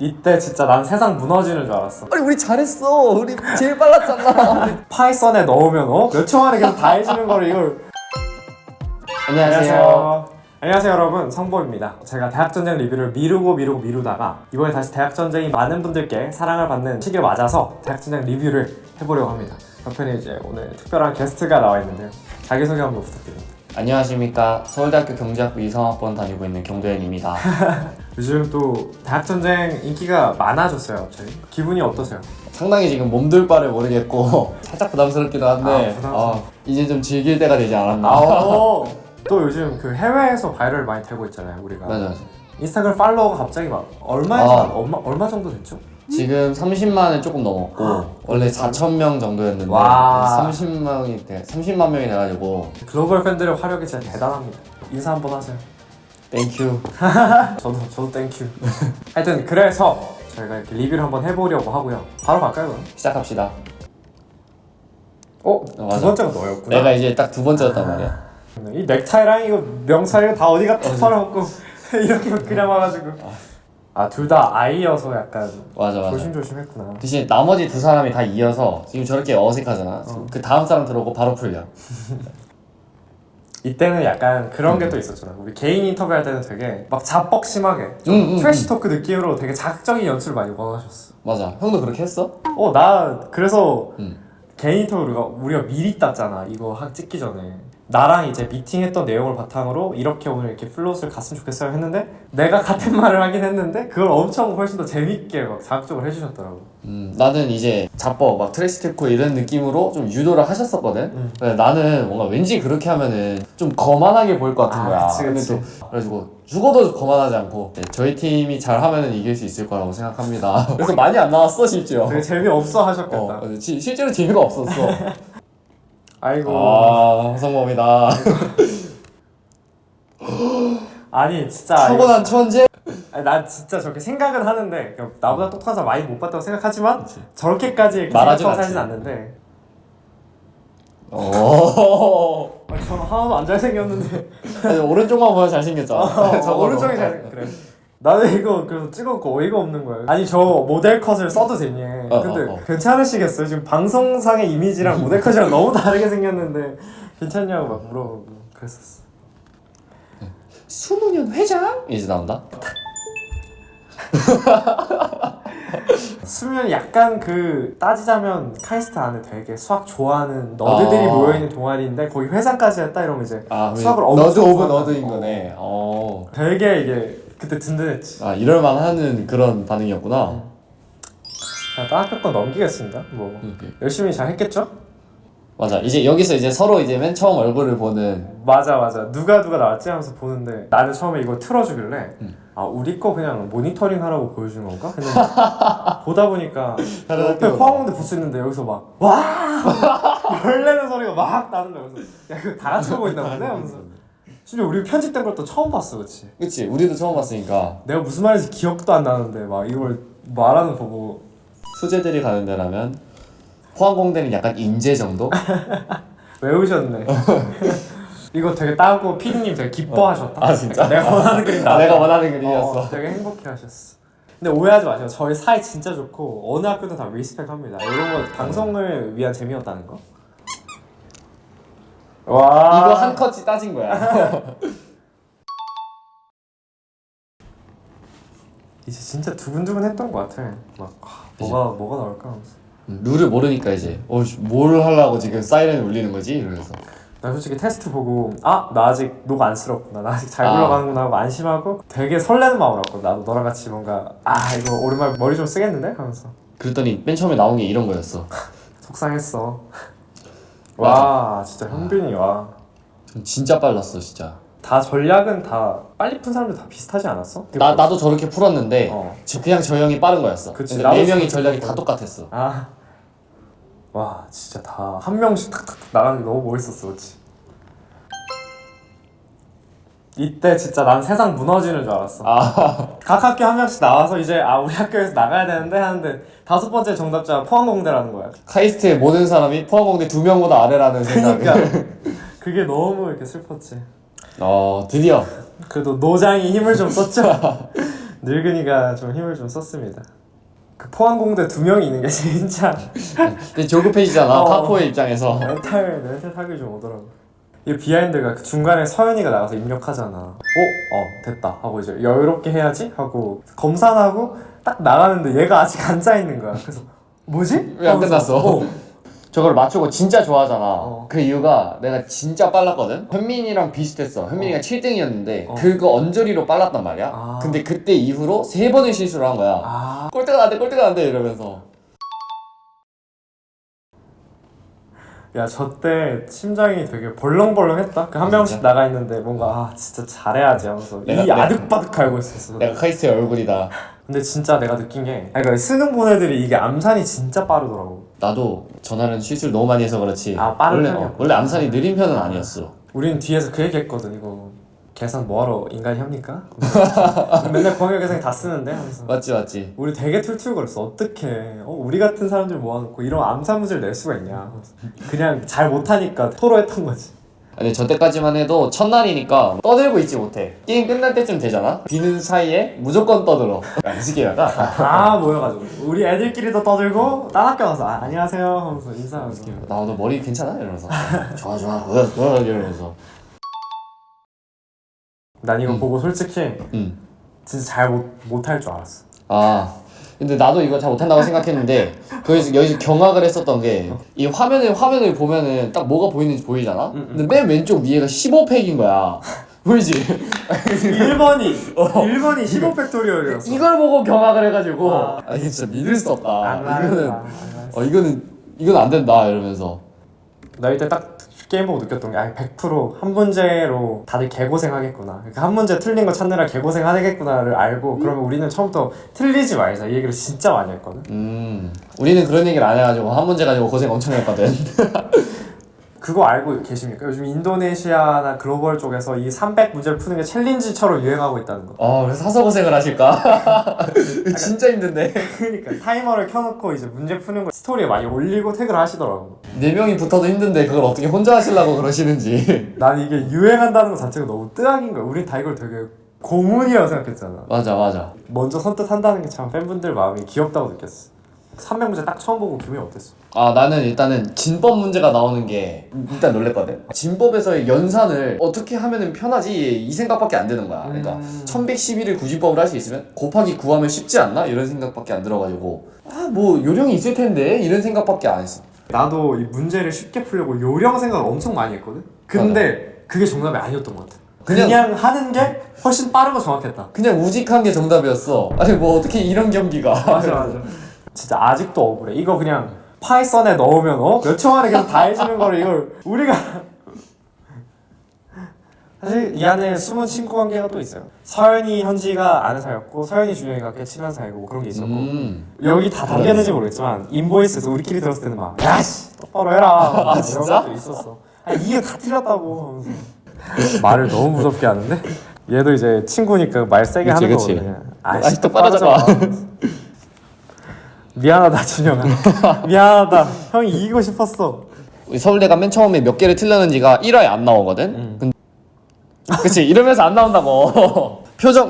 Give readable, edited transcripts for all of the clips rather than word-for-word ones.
이때 진짜 난 세상 무너지는 줄 알았어. 아니 우리 잘했어. 우리 제일 빨랐잖아. 파이썬에 넣으면 몇 초 만에 계속 다 해주는 거를 이걸. 안녕하세요. 안녕하세요 여러분, 성보입니다. 제가 대학전쟁 리뷰를 미루다가 이번에 다시 대학전쟁이 많은 분들께 사랑을 받는 시기를 맞아서 대학전쟁 리뷰를 해보려고 합니다. 옆에는 이제 오늘 특별한 게스트가 나와 있는데요. 자기소개 한번 부탁드립니다. 안녕하십니까. 서울대학교 경제학부 이성학번 다니고 있는 경도현입니다. 요즘 또 대학전쟁 인기가 많아졌어요 갑자기. 기분이 어떠세요? 상당히 지금 몸둘 바를 모르겠고 살짝 부담스럽기도 한데 이제 좀 즐길 때가 되지 않았나. 또 요즘 그 해외에서 바이럴 많이 되고 있잖아요 우리가. 맞아. 인스타그램 팔로워가 갑자기 막 얼마 정도 됐죠? 지금 30만을 조금 넘었고 원래 4,000명 정도였는데 와. 30만 명이 돼가지고 글로벌 팬들의 화력이 진짜 대단합니다. 인사 한번 하세요. 땡큐. 저도 땡큐. 하여튼 그래서 저희가 이렇게 리뷰를 한번 해보려고 하고요. 바로 갈까요 그럼? 시작합시다. 두 맞아. 번째가 너였구나. 내가 이제 딱 두 번째였단 말이야. 이 넥타이랑 이거 명찰 이거 다 어디 갔다 털어먹고 이렇게 그냥 와가지고. 둘 다 아이여서 약간 맞아. 조심조심했구나. 대신 나머지 두 사람이 다 이어서 지금 저렇게 어색하잖아. 그 다음 사람 들어오고 바로 풀려. 이때는 약간 그런 게 또 있었잖아. 우리 개인 인터뷰 할 때는 되게 막 자뻑심하게 좀 트래시 토크 느낌으로 되게 자극적인 연출을 많이 원하셨어. 맞아. 형도 그렇게 했어? 나 그래서 개인 인터뷰 우리가 미리 땄잖아. 이거 찍기 전에. 나랑 이제 미팅했던 내용을 바탕으로 이렇게 오늘 이렇게 플롯을 갔으면 좋겠어요 했는데 내가 같은 말을 하긴 했는데 그걸 엄청 훨씬 더 재밌게 막 자극적으로 해주셨더라고. 나는 이제 자뻑 막 트래시 토크 이런 느낌으로 좀 유도를 하셨었거든. 근데 나는 뭔가 왠지 그렇게 하면은 좀 거만하게 보일 것 같은 거야. 그치. 그래가지고 죽어도 거만하지 않고 저희 팀이 잘하면은 이길 수 있을 거라고 생각합니다. 그래서 많이 안 나왔어 실제로. 되게 재미없어 하셨겠다. 실제로 재미가 없었어. 아이고. 성범이다. 아니 진짜 타고난 천재. 난 진짜 저렇게 생각은 하는데 나보다 똑똑한 사람 많이 못 봤다고 생각하지만 저렇게까지 말하진 생각하진 않는데. 저 하나도 안 잘생겼는데. 오른쪽만 보면 잘생겼잖아. 오른쪽이 그래. 나는 이거 그래서 찍었고 어이가 없는 거야. 아니 저 모델 컷을 써도 되니? 근데 괜찮으시겠어요? 지금 방송상의 이미지랑 모델 컷이랑 너무 다르게 생겼는데 괜찮냐고 막 물어보고 그랬었어. 20년 회장? 이제 나온다? 수면 약간 따지자면 카이스트 안에 되게 수학 좋아하는 너드들이 모여있는 동아리인데 거기 회장까지 했다 이러면 이제 수학을 너드 오브 너드인 거네. 되게 이게 그때 든든했지. 이럴만하는 그런 반응이었구나. 그냥 학교 건 넘기겠습니다. 열심히 잘 했겠죠? 맞아. 이제 여기서 이제 서로 이제 맨 처음 얼굴을 보는. 맞아. 누가 나왔지 하면서 보는데 나는 처음에 이거 틀어주길래 우리 거 그냥 모니터링 하라고 보여주는 건가? 했는데 보다 보니까 옆에 포항공대 부스 있는데 여기서 막 와! 열내는 소리가 막 나는 거야. 그래서 야 이거 다 같이 보고 있나 보네 하면서. 심지어 우리 편집된 것도 처음 봤어. 그치? 우리도 처음 봤으니까. 내가 무슨 말인지 기억도 안 나는데 막 이걸 말하는 거 보고. 수재들이 가는 데라면 포항공대는 약간 인재 정도? 외우셨네. 이거 되게 따고 피디님 되게 기뻐하셨다. 진짜? 내가 원하는 그림 내가 원하는 그림이었어. 되게 행복해하셨어. 근데 오해하지 마세요. 저희 사이 진짜 좋고 어느 학교든 다 리스펙합니다. 이런 거 방송을 위한 재미였다는 거. 와. 이거 한 컷이 따진 거야. 이제 진짜 두근두근했던 것 같아. 막 뭐가 나올까 하면서. 룰을 모르니까 이제 뭘 하려고 지금 사이렌을 울리는 거지? 이러면서. 나 솔직히 테스트 보고 나 아직 녹 안 쓸었구나. 나 아직 잘 굴러가는구나 하고 안심하고 되게 설레는 마음으로 왔거든. 나도 너랑 같이 뭔가 이거 오랜만에 머리 좀 쓰겠는데? 하면서. 그랬더니 맨 처음에 나온 게 이런 거였어. 속상했어. 와 진짜 현빈이 와. 진짜 빨랐어 진짜. 다 전략은 다 빨리 푼 사람들 다 비슷하지 않았어? 나도 저렇게 풀었는데 그냥 저 형이 빠른 거였어. 그치, 근데 네 명이 전략이 다 똑같았어. 와 진짜 다 한 명씩 탁탁 나가는 게 너무 멋있었어. 그치? 이때 진짜 난 세상 무너지는 줄 알았어. 각 학교 한 명씩 나와서 이제 우리 학교에서 나가야 되는데 하는데 5번째 정답자 포항공대라는 거야. 카이스트의 모든 사람이 포항공대 2명보다 아래라는 생각을. 그게 너무 이렇게 슬펐지. 드디어 그래도 노장이 힘을 좀 썼죠. 늙은이가 좀 힘을 좀 썼습니다. 그 포항공대 2명이 있는 게 진짜 근데 조급해지잖아. 어. 카포의 입장에서. 멘탈 타격이 좀 오더라고. 이 비하인드가 그 중간에 서연이가 나가서 입력하잖아. 됐다 하고 이제 여유롭게 해야지 하고 검산하고 딱 나가는데 얘가 아직 앉아 있는 거야. 그래서 뭐지? 왜 안 하면서, 끝났어? 저걸 맞추고 진짜 좋아하잖아. 어. 그 이유가 내가 진짜 빨랐거든? 현민이랑 비슷했어. 현민이가 7등이었는데 그거 언저리로 빨랐단 말이야. 아. 근데 그때 이후로 3번을 실수를 한 거야. 아 꼴대가 안 돼 이러면서. 야, 저 때 심장이 되게 벌렁벌렁했다. 그 한 진짜? 명씩 나가 있는데 뭔가 진짜 잘해야지 하면서 내가- 이 아득바득 알고 있었어. 내가 카이스트의 얼굴이다. 근데 진짜 내가 느낀 게 그러니까 수능 본 애들이 이게 암산이 진짜 빠르더라고. 나도 전날은 실수를 너무 많이 해서 그렇지. 아, 빠른 원래, 편이야. 원래 암산이 느린 편은 아니었어. 우리는 뒤에서 그 얘기 했거든. 이거 계산 뭐하러 인간이 합니까? 맨날 광역 계산기 다 쓰는데 하면서 맞지. 우리 되게 툴툴거렸어. 어떡해. 우리 같은 사람들 모아놓고 이런 암산 문제를 낼 수가 있냐 하면서. 그냥 잘 못하니까 토로했던 거지. 아니 저 때까지만 해도 첫날이니까 떠들고 있지 못해. 게임 끝날 때쯤 되잖아? 비는 사이에 무조건 떠들어. 연습기다가 다 모여가지고 우리 애들끼리도 떠들고 딴 학교 가서 안녕하세요 하면서 인사하면서 나도 머리 괜찮아? 이러면서 좋아 이러면서. 난 이거 보고 솔직히 진짜 잘 못할 줄 알았어. 아 근데 나도 이거 잘 못한다고 생각했는데 여기서 경악을 했었던 게 이 화면을 보면은 딱 뭐가 보이는지 보이잖아? 근데 맨 왼쪽 위에가 15팩인 거야. 보이지? 1번이 15팩토리얼이었어. 이걸 보고 경악을 해가지고 아. 이게 진짜 믿을 수 없다. 이거는 이건 안 된다 이러면서. 나 이때 딱 게임 보고 느꼈던 게 100% 한 문제로 다들 개고생하겠구나. 그러니까 한 문제 틀린 거 찾느라 개고생하겠구나를 알고 그러면 우리는 처음부터 틀리지 말자 이 얘기를 진짜 많이 했거든. 우리는 그런 얘기를 안 해가지고 한 문제 가지고 고생 엄청 했거든. 그거 알고 계십니까? 요즘 인도네시아나 글로벌 쪽에서 이 300 문제를 푸는 게 챌린지처럼 유행하고 있다는 거. 그래서 사서 고생을 하실까? 진짜 힘든데. 그러니까 타이머를 켜놓고 이제 문제 푸는 거 스토리에 많이 올리고 태그를 하시더라고. 4명이 붙어도 힘든데 그걸 어떻게 혼자 하시려고 그러시는지. 난 이게 유행한다는 거 자체가 너무 뜨악인 거야. 우린 다 이걸 되게 고문이라고 생각했잖아. 맞아. 먼저 선뜻한다는 게 참 팬분들 마음이 귀엽다고 느꼈어. 300 문제 딱 처음 보고 기분이 어땠어? 나는 일단은 진법 문제가 나오는 게 일단 놀랬거든. 진법에서의 연산을 어떻게 하면은 편하지 이 생각밖에 안 드는 거야. 그러니까 1111을 구진법을 할 수 있으면 곱하기 9하면 쉽지 않나? 이런 생각밖에 안 들어가지고 뭐 요령이 있을 텐데 이런 생각밖에 안 했어. 나도 이 문제를 쉽게 풀려고 요령 생각을 엄청 많이 했거든? 근데 그게 정답이 아니었던 것 같아. 그냥 하는 게 훨씬 빠르고 정확했다. 그냥 우직한 게 정답이었어. 아니 뭐 어떻게 이런 경기가. 맞아. 진짜 아직도 억울해. 이거 그냥 파이썬에 넣으면 몇 초 만에 그냥 다 해주는 거를 이걸 우리가 사실 이 안에 숨은 친구 관계가 또 있어요. 서연이 현지가 아는 사이였고 서연이 준영이가 꽤 친한 사이고 그런 게 있었고 여기 다 담겨는지 모르겠지만 인보이스에서 우리끼리 들었을 때는 막 야씨 똑바로 해라 진짜? 이런 것도 있었어. 이게 다 틀렸다고 하면서 말을 너무 무섭게 하는데 얘도 이제 친구니까 말 세게 그치, 하는 그치. 거거든요. 아씨 똑바로 잡아. 미안하다 준영아. 미안하다. 형이 이기고 싶었어. 우리 서울대가 맨 처음에 몇 개를 틀렸는지가 1화에 안 나오거든? 그치 이러면서 안 나온다고.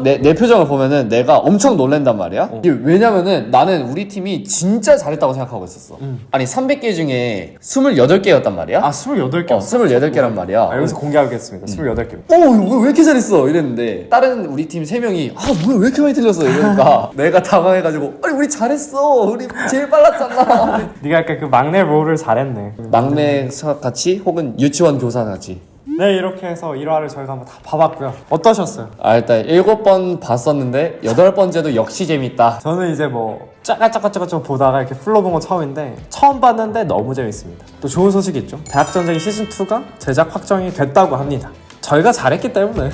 내 표정을 보면은 내가 엄청 놀란단 말이야. 이게 왜냐면은 나는 우리 팀이 진짜 잘했다고 생각하고 있었어. 아니 300개 중에 28개였단 말이야. 28개. 28개란 말이야. 여기서 공개하겠습니다. 28개. 이거 왜 이렇게 잘했어? 이랬는데 다른 우리 팀 3명이 뭐야 왜 이렇게 많이 틀렸어? 이러니까 내가 당황해가지고 아니 우리 잘했어. 우리 제일 빨랐잖아. 네가 약간 그 막내 롤을 잘했네. 막내 같이 혹은 유치원 교사 같이. 네, 이렇게 해서 1화를 저희가 한번 다 봐봤고요. 어떠셨어요? 일단 7번 봤었는데 8번째도 역시 재밌다. 저는 이제 뭐 짜가짜가짜가 보다가 이렇게 풀로 본 건 처음인데 처음 봤는데 너무 재밌습니다. 또 좋은 소식이 있죠. 대학전쟁 시즌2가 제작 확정이 됐다고 합니다. 저희가 잘했기 때문에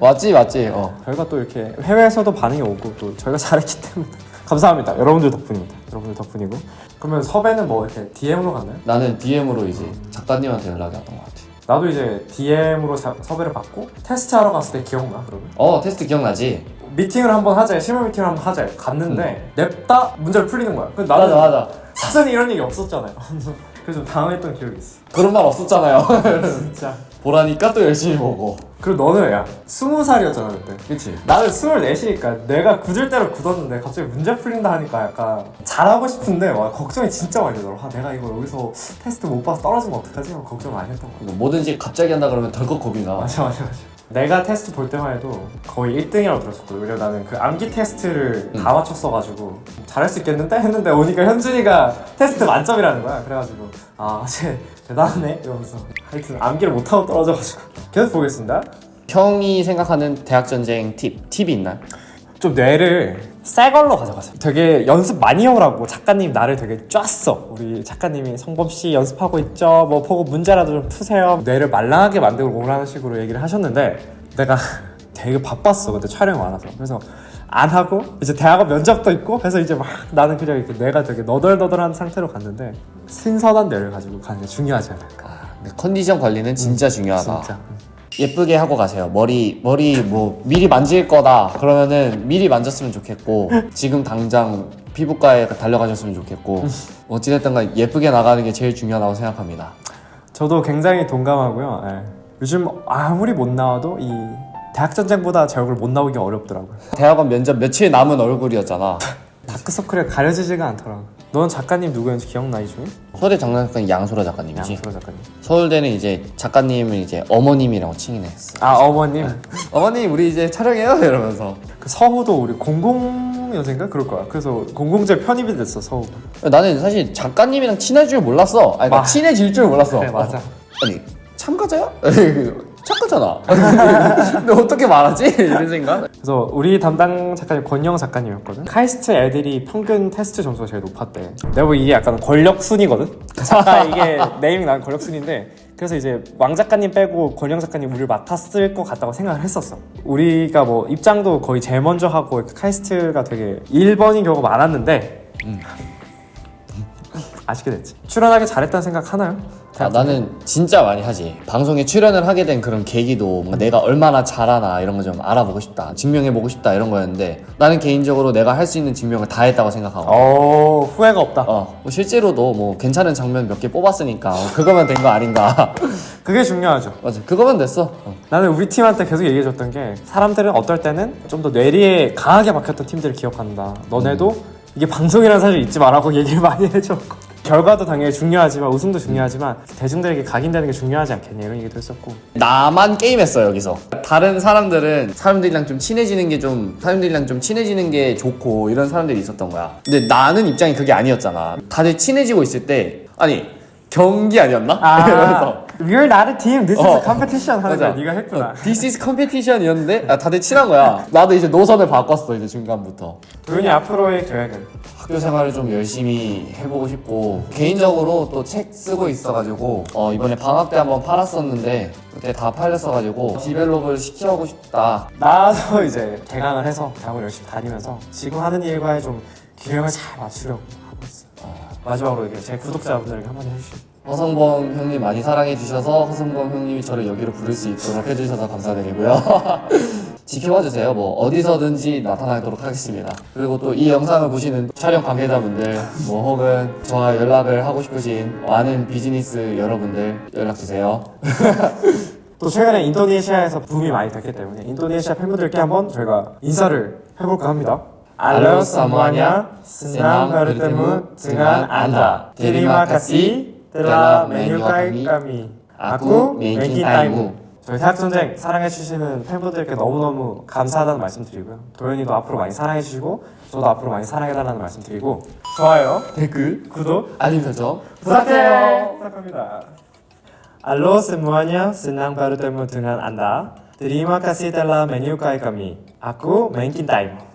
맞지. 저희가 또 이렇게 해외에서도 반응이 오고 또 저희가 잘했기 때문에 감사합니다. 여러분들 덕분입니다. 여러분들 덕분이고. 그러면 섭외는 뭐 이렇게 DM으로 갔나요? 나는 DM으로 이제 작가님한테 연락이 왔던 것 같아. 나도 이제 DM으로 섭외를 받고 테스트하러 갔을 때 기억나 그러면? 테스트 기억나지? 미팅을 한번 하자, 실무 미팅을 한번 하자 갔는데 냅다 문제를 풀리는 거야. 근데 나는 맞아. 사전에 이런 얘기 없었잖아요. 그래서 좀 당황했던 기억이 있어. 그런 말 없었잖아요. 진짜. 보라니까 또 열심히 보고. 그리고 너는 야 20살이었잖아 그때. 그치? 나는 24이니까 내가 굳을 대로 굳었는데 갑자기 문제 풀린다 하니까 약간 잘하고 싶은데 와 걱정이 진짜 많이 되더라. 아, 내가 이거 여기서 테스트 못 봐서 떨어지면 어떡하지? 걱정 많이 했던 거야. 뭐든지 갑자기 한다 그러면 덜컥 겁이 나. 맞아. 내가 테스트 볼 때만 해도 거의 1등이라고 들었었거든. 왜냐면 나는 그 암기 테스트를 다 맞췄어가지고 잘할 수 있겠는데? 했는데 오니까 현준이가 테스트 만점이라는 거야. 그래가지고 쟤 대단하네 이러면서 하여튼 암기를 못하고 떨어져가지고 계속 보겠습니다. 형이 생각하는 대학 전쟁 팁이 있나요? 좀 뇌를 새 걸로 가져가세요. 되게 연습 많이 해오라고 작가님 나를 되게 쪼았어. 우리 작가님이 성범씨 연습하고 있죠? 뭐 보고 문제라도 좀 푸세요. 뇌를 말랑하게 만들고 오라는 식으로 얘기를 하셨는데 내가 되게 바빴어. 그때 촬영이 많아서. 그래서 안 하고 이제 대학원 면접도 있고 해서 이제 막 나는 그냥 이렇게 뇌가 되게 너덜너덜한 상태로 갔는데 신선한 뇌를 가지고 가는 게 중요하지 않을까. 근데 컨디션 관리는 진짜 중요하다. 진짜. 예쁘게 하고 가세요. 머리 뭐 미리 만질 거다 그러면은 미리 만졌으면 좋겠고 지금 당장 피부과에 달려가셨으면 좋겠고 어찌됐든 간 예쁘게 나가는 게 제일 중요하다고 생각합니다. 저도 굉장히 동감하고요. 예. 요즘 아무리 못 나와도 이 대학 전쟁보다 제 얼굴 못 나오기 어렵더라고요. 대학원 면접 며칠 남은 얼굴이었잖아. 다크서클에 가려지지가 않더라고. 넌 작가님 누구였는지 기억나 이 중에? 서울대 장난감 양소라 작가님이지. 양소라 작가님. 서울대는 이제 작가님을 이제 어머님이라고 칭해 했어. 아 어머님. 어머님 우리 이제 촬영해요 이러면서. 그 서우도 우리 00년생인가 그럴 거야. 그래서 공공재 편입이 됐어 서우. 나는 사실 작가님이랑 친할 줄 몰랐어. 아니 그러니까 친해질 줄 몰랐어. 그래 맞아. 아니 참가자야? 참가잖아. 근데 어떻게 말하지? 이런 생각. 그래서 우리 담당 작가님 권영 작가님이었거든. 카이스트 애들이 평균 테스트 점수가 제일 높았대. 내가 보기 이게 약간 권력순이거든. 작가 이게 네이밍 나는 권력순인데 그래서 이제 왕 작가님 빼고 권영 작가님 우리를 맡았을 것 같다고 생각을 했었어. 우리가 뭐 입장도 거의 제일 먼저 하고 카이스트가 되게 1번인 경우가 많았는데 아쉽게 됐지. 출연하기 잘했다는 생각 하나요? 나는 진짜 많이 하지. 방송에 출연을 하게 된 그런 계기도 뭔가 내가 얼마나 잘하나 이런 거 좀 알아보고 싶다, 증명해보고 싶다 이런 거였는데 나는 개인적으로 내가 할 수 있는 증명을 다 했다고 생각하고 후회가 없다. 뭐 실제로도 뭐 괜찮은 장면 몇 개 뽑았으니까 그거면 된 거 아닌가. 그게 중요하죠. 맞아, 그거면 됐어. 나는 우리 팀한테 계속 얘기해줬던 게 사람들은 어떨 때는 좀 더 뇌리에 강하게 박혔던 팀들을 기억한다. 너네도 이게 방송이라는 사실 잊지 말라고 얘기를 많이 해줬고 결과도 당연히 중요하지만 우승도 중요하지만 대중들에게 각인되는 게 중요하지 않겠냐 이런 얘기도 했었고. 나만 게임했어 여기서. 다른 사람들은 사람들이랑 좀 친해지는 게 좋고 이런 사람들이 있었던 거야. 근데 나는 입장이 그게 아니었잖아. 다들 친해지고 있을 때 아니 경기 아니었나? 이러면서 We're not a team, this is a competition 하는 맞아. 거 네가 했구나. This is competition이었는데 다들 친한 거야. 나도 이제 노선을 바꿨어 이제 중간부터. 도윤이 앞으로의 계획은? 학교 생활을 좀 열심히 해보고 싶고 개인적으로 또 책 쓰고 있어가지고 이번에 방학 때 한번 팔았었는데 그때 다 팔렸어가지고 디벨롭을 시켜하고 싶다. 나도 이제 개강을 해서 대학을 열심히 다니면서 지금 하는 일과에 좀 균형을 잘 맞추려고 하고 있어요. 마지막으로 이게 제 구독자분들에게 한마디 해주시죠. 허성범 형님 많이 사랑해 주셔서 허성범 형님이 저를 여기로 부를 수 있도록 해주셔서 감사드리고요. 지켜봐 주세요. 뭐 어디서든지 나타나도록 하겠습니다. 그리고 또 이 영상을 보시는 촬영 관계자분들 뭐 혹은 저와 연락을 하고 싶으신 많은 비즈니스 여러분들 연락 주세요. 또 최근에 인도네시아에서 붐이 많이 됐기 때문에 인도네시아 팬분들께 한번 저희가 인사를 해볼까 합니다. Halo semuanya, senang bertemu dengan Anda. Terima kasih telah menyukai kami. Aku Menki Taimu. 저희 대학전쟁 사랑해주시는 팬분들께 너무너무 감사하다는 말씀 드리고요. 도현이도 앞으로 많이 사랑해주시고 저도 앞으로 많이 사랑해달라는 말씀 드리고 좋아요, 댓글, 구독, 알림 설정 부탁해요. 부탁합니다. Halo semuanya, senang bertemu dengan Anda. Terima kasih telah menyukai kami. Aku Menki Taimu.